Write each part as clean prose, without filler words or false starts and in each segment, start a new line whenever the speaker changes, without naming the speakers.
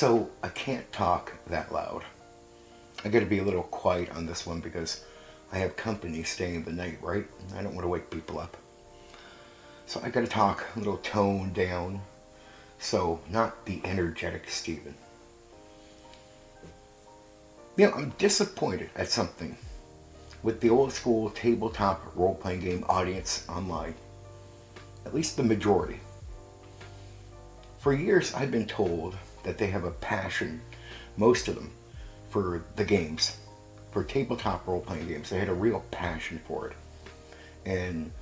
So I can't talk that loud. I gotta be a little quiet on this one because I have company staying the night, right? I don't want to wake people up. So I gotta talk a little toned down. So not the energetic Steven. I'm disappointed at something with the old school tabletop role-playing game audience online. At least the majority. For years I've been told that they have a passion, most of them, for the games, for tabletop role-playing games. They had a real passion for it. And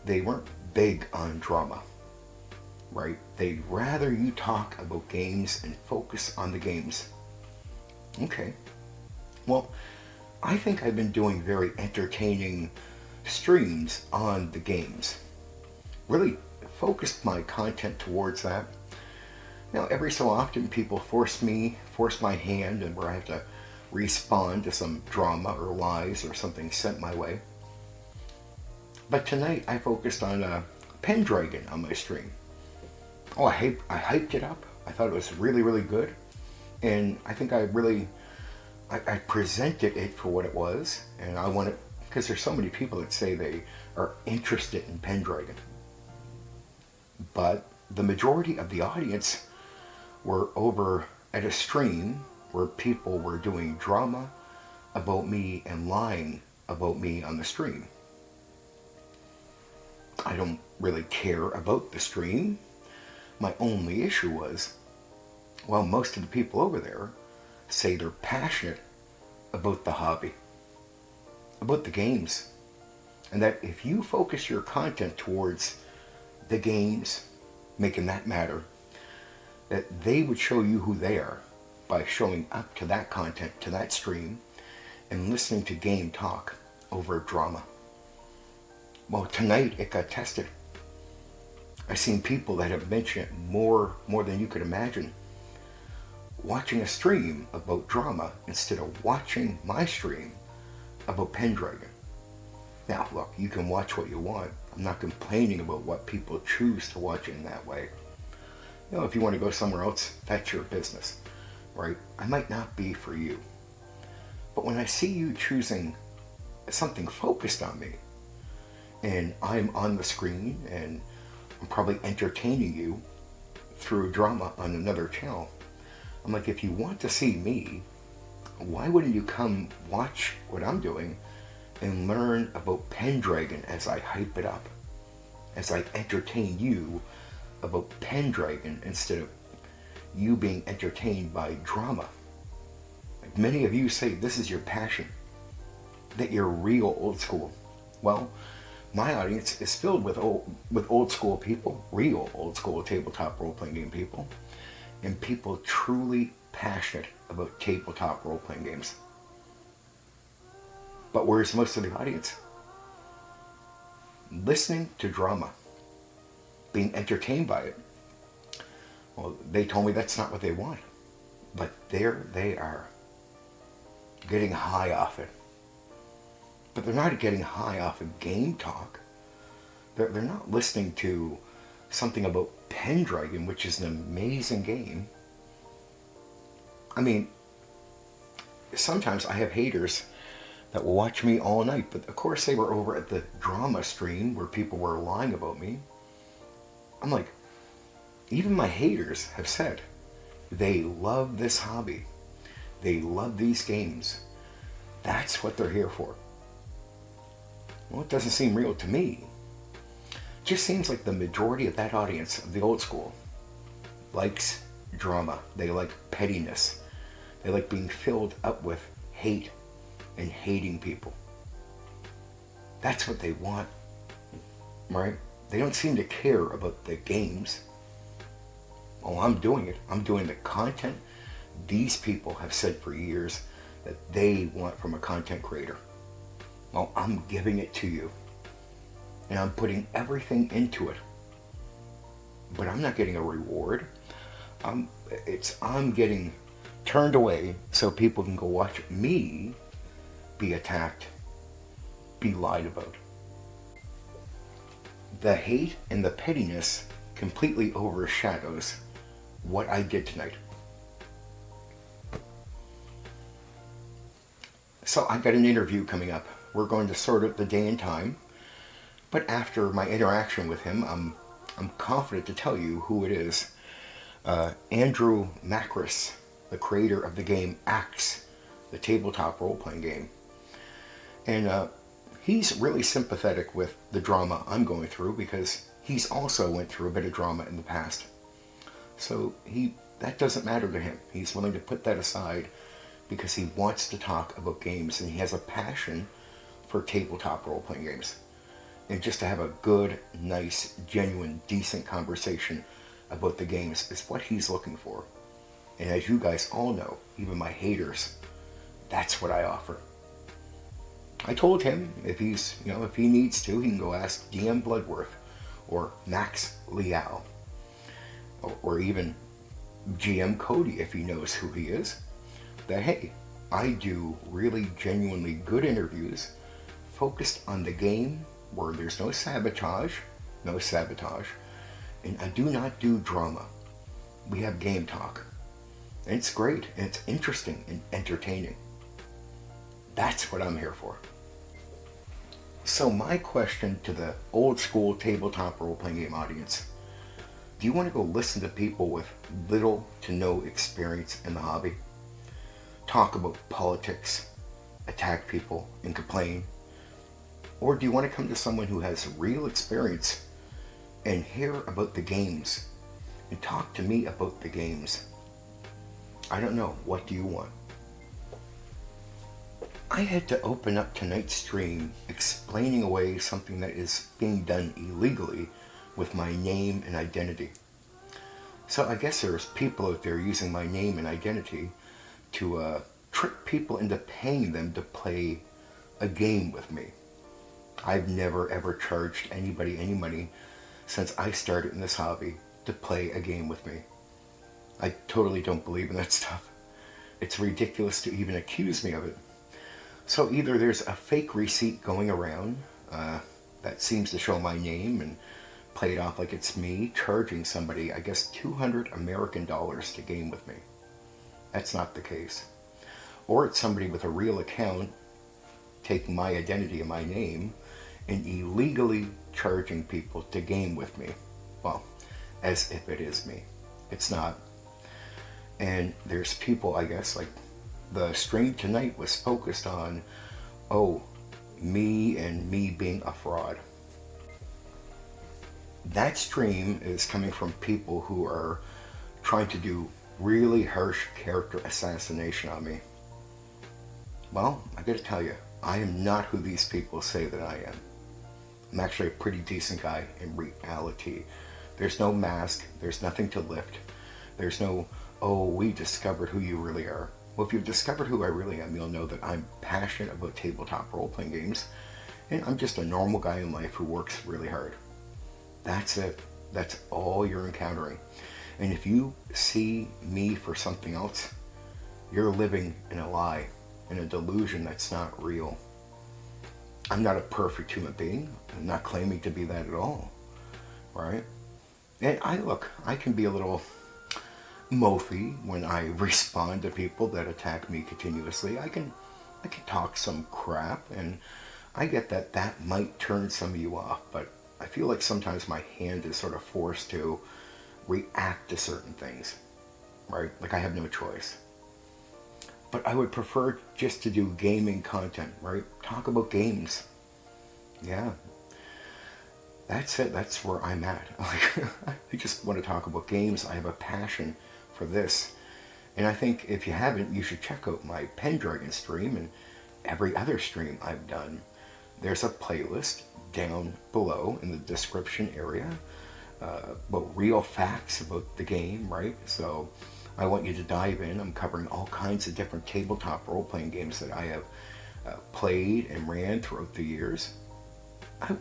they weren't big on drama, right? They'd rather you talk about games and focus on the games. Okay. Well, I think I've been doing very entertaining streams on the games. Really focused my content towards that. Every so often people force my hand, and where I have to respond to some drama or lies or something sent my way. But tonight I focused on a Pendragon on my stream. I hyped it up. I thought it was really, really good. And I think I presented it for what it was. And I wanted, because there's so many people that say they are interested in Pendragon. But the majority of the audience were over at a stream where people were doing drama about me and lying about me on the stream. I don't really care about the stream. My only issue was, well, most of the people over there say they're passionate about the hobby, about the games, and that if you focus your content towards the games, making that matter, that they would show you who they are by showing up to that content, to that stream, and listening to game talk over drama. Well, tonight it got tested. I've seen people that have mentioned it more than you could imagine. Watching a stream about drama instead of watching my stream about Pendragon. Now, look, you can watch what you want. I'm not complaining about what people choose to watch in that way. If you want to go somewhere else, that's your business, right? I might not be for you. But when I see you choosing something focused on me, and I'm on the screen, and I'm probably entertaining you through drama on another channel, I'm like, if you want to see me, why wouldn't you come watch what I'm doing and learn about Pendragon as I hype it up, as I entertain you about Pendragon instead of you being entertained by drama. Like many of you say this is your passion, that you're real old school. Well, my audience is filled with old school people, real old school tabletop role-playing game people, and people truly passionate about tabletop role-playing games. But where's most of the audience? Listening to drama, being entertained by it. Well, they told me that's not what they want. But there they are, getting high off it. But they're not getting high off of game talk. They're not listening to something about Pendragon, which is an amazing game. I mean, sometimes I have haters that will watch me all night, but of course they were over at the drama stream where people were lying about me. I'm like, even my haters have said they love this hobby. They love these games. That's what they're here for. Well, it doesn't seem real to me. It just seems like the majority of that audience of the old school likes drama. They like pettiness. They like being filled up with hate and hating people. That's what they want, right? They don't seem to care about the games. Oh, I'm doing it. I'm doing the content these people have said for years that they want from a content creator. Well, I'm giving it to you. And I'm putting everything into it. But I'm not getting a reward. I'm getting turned away so people can go watch me be attacked, be lied about. The hate and the pettiness completely overshadows what I did tonight. So I got an interview coming up. We're going to sort out the day and time. But after my interaction with him, I'm confident to tell you who it is. Andrew Macris, the creator of the game Axe, the tabletop role-playing game. And he's really sympathetic with the drama I'm going through because he's also went through a bit of drama in the past. So that doesn't matter to him. He's willing to put that aside because he wants to talk about games and he has a passion for tabletop role-playing games. And just to have a good, nice, genuine, decent conversation about the games is what he's looking for. And as you guys all know, even my haters, that's what I offer. I told him if he needs to, he can go ask DM Bloodworth or Max Liao or even GM Cody if he knows who he is, that hey, I do really genuinely good interviews focused on the game where there's no sabotage, and I do not do drama. We have game talk. And it's great, and it's interesting and entertaining. That's what I'm here for. So my question to the old school tabletop role-playing game audience, do you want to go listen to people with little to no experience in the hobby? Talk about politics, attack people, and complain? Or do you want to come to someone who has real experience and hear about the games and talk to me about the games? I don't know. What do you want? I had to open up tonight's stream explaining away something that is being done illegally with my name and identity. So I guess there's people out there using my name and identity to trick people into paying them to play a game with me. I've never ever charged anybody any money since I started in this hobby to play a game with me. I totally don't believe in that stuff. It's ridiculous to even accuse me of it. So either there's a fake receipt going around that seems to show my name and play it off like it's me charging somebody, I guess, $200 American to game with me. That's not the case. Or it's somebody with a real account taking my identity and my name and illegally charging people to game with me. Well, as if it is me. It's not. And there's people, I guess, like the stream tonight was focused on, me and me being a fraud. That stream is coming from people who are trying to do really harsh character assassination on me. Well, I gotta tell you, I am not who these people say that I am. I'm actually a pretty decent guy in reality. There's no mask, there's nothing to lift. There's no, we discovered who you really are. Well, if you've discovered who I really am, you'll know that I'm passionate about tabletop role-playing games, and I'm just a normal guy in life who works really hard. That's it. That's all you're encountering. And if you see me for something else, you're living in a lie, in a delusion that's not real. I'm not a perfect human being. I'm not claiming to be that at all. Right? And I can be a little mopey when I respond to people that attack me continuously. I can talk some crap, and I get that might turn some of you off, but I feel like sometimes my hand is sort of forced to react to certain things, right? Like I have no choice. But I would prefer just to do gaming content, right? Talk about games. Yeah. That's it. That's where I'm at. I just want to talk about games. I have a passion for this. And I think if you haven't, you should check out my Pendragon stream and every other stream I've done. There's a playlist down below in the description area about real facts about the game, right? So I want you to dive in. I'm covering all kinds of different tabletop role-playing games that I have played and ran throughout the years.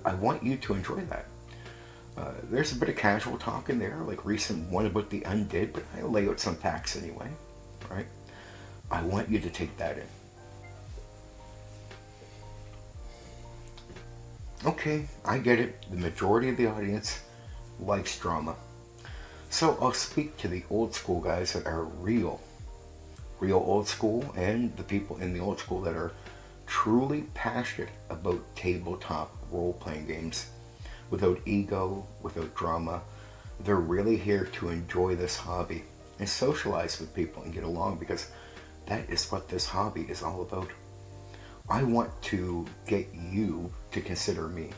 I want you to enjoy that. There's a bit of casual talk in there, like recent one about the undead, but I'll lay out some facts anyway, right? I want you to take that in. Okay, I get it. The majority of the audience likes drama. So I'll speak to the old school guys that are real old school, and the people in the old school that are truly passionate about tabletop role-playing games, without ego, without drama. They're really here to enjoy this hobby and socialize with people and get along, because that is what this hobby is all about. I want to get you to consider me.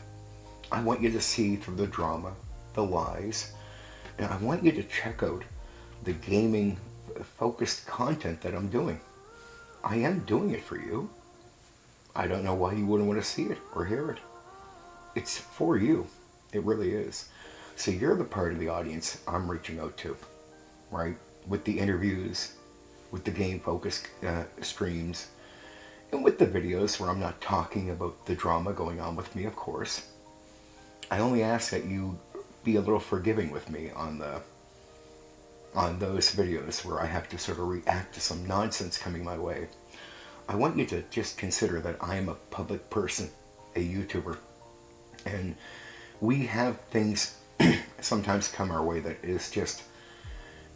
I want you to see through the drama, the lies, and I want you to check out the gaming focused content that I'm doing. I am doing it for you. I don't know why you wouldn't want to see it or hear it. It's for you. It really is. So you're the part of the audience I'm reaching out to, right? With the interviews, with the game focused streams, and with the videos where I'm not talking about the drama going on with me, of course. I only ask that you be a little forgiving with me on those videos where I have to sort of react to some nonsense coming my way. I want you to just consider that I am a public person, a YouTuber, and we have things sometimes come our way that is just,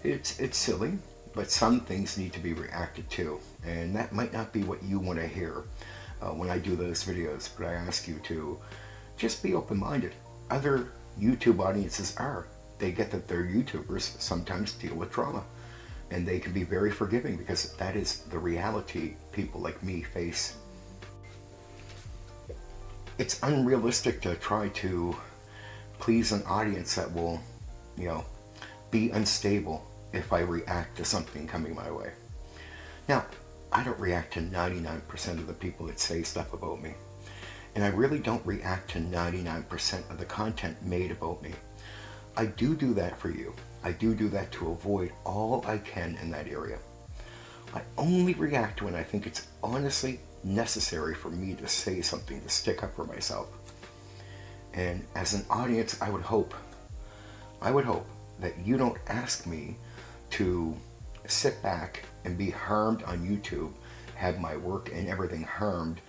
it's silly, but some things need to be reacted to, and that might not be what you want to hear when I do those videos, but I ask you to just be open-minded. Other YouTube audiences are. They get that their YouTubers sometimes deal with drama, and they can be very forgiving because that is the reality people like me face. It's unrealistic to try to please an audience that will, be unstable if I react to something coming my way. Now, I don't react to 99% of the people that say stuff about me. And I really don't react to 99% of the content made about me. I do that for you. I do that to avoid all I can in that area. I only react when I think it's honestly necessary for me to say something to stick up for myself. And as an audience, I would hope that you don't ask me to sit back and be harmed on YouTube, have my work and everything harmed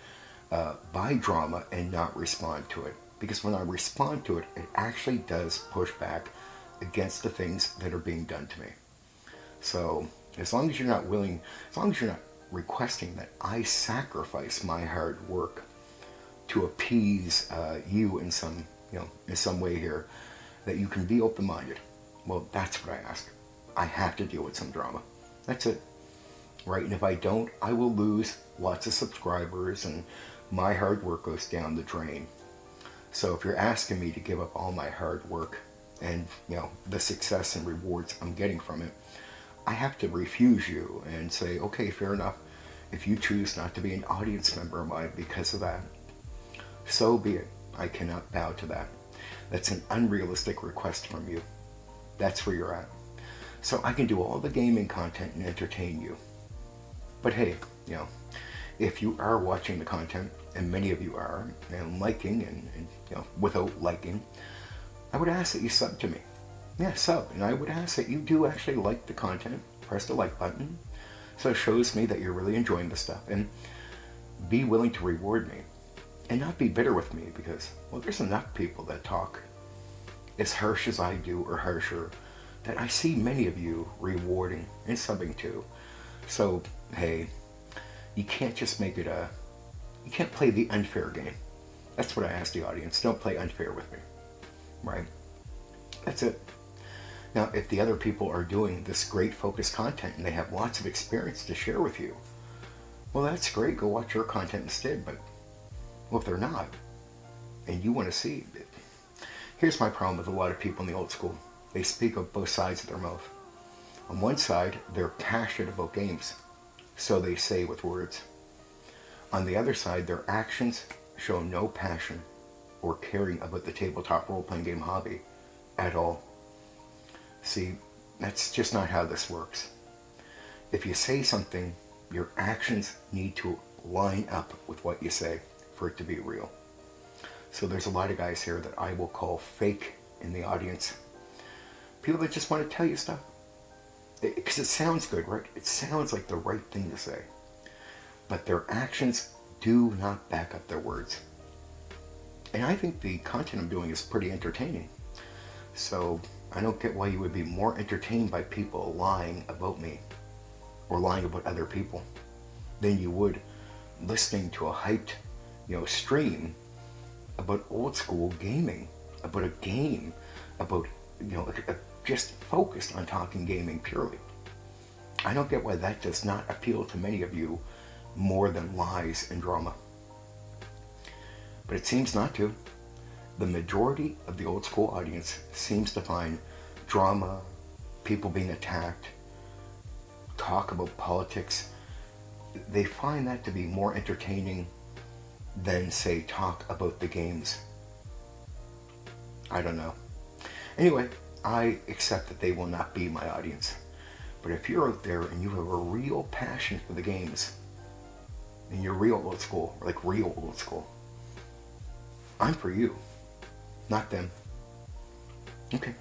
by drama and not respond to it. Because when I respond to it, it actually does push back against the things that are being done to me. So as long as you're not requesting that I sacrifice my hard work to appease you in some way here, that you can be open-minded, well, that's what I ask. I have to deal with some drama. That's it. Right? And if I don't, I will lose lots of subscribers and my hard work goes down the drain. So if you're asking me to give up all my hard work and the success and rewards I'm getting from it, I have to refuse you and say, okay, fair enough. If you choose not to be an audience member of mine because of that, so be it. I cannot bow to that. That's an unrealistic request from you. That's where you're at. So I can do all the gaming content and entertain you. But hey, if you are watching the content, and many of you are, and liking, and without liking, I would ask that you sub to me. Yeah, sub. And I would ask that you do actually like the content. Press the like button. So it shows me that you're really enjoying the stuff. And be willing to reward me. And not be bitter with me because, well, there's enough people that talk as harsh as I do or harsher that I see many of you rewarding and subbing to. So, hey, you can't just make it you can't play the unfair game. That's what I ask the audience. Don't play unfair with me. Right? That's it. Now, if the other people are doing this great focused content and they have lots of experience to share with you, well, that's great. Go watch your content instead. But, well, if they're not, and you want to see it, here's my problem with a lot of people in the old school. They speak of both sides of their mouth. On one side, they're passionate about games, so they say with words. On the other side, their actions show no passion or caring about the tabletop role-playing game hobby at all. See, that's just not how this works. If you say something, your actions need to line up with what you say for it to be real. So there's a lot of guys here that I will call fake in the audience. People that just want to tell you stuff. Because it sounds good, right? It sounds like the right thing to say. But their actions do not back up their words. And I think the content I'm doing is pretty entertaining. So I don't get why you would be more entertained by people lying about me or lying about other people than you would listening to a hyped, stream about old school gaming, about a game, about, just focused on talking gaming purely. I don't get why that does not appeal to many of you more than lies and drama. But it seems not to. The majority of the old school audience seems to find drama, people being attacked, talk about politics, they find that to be more entertaining than, say, talk about the games. I don't know. Anyway, I accept that they will not be my audience. But if you're out there and you have a real passion for the games, and you're real old school, like real old school, I'm for you, not them. Okay.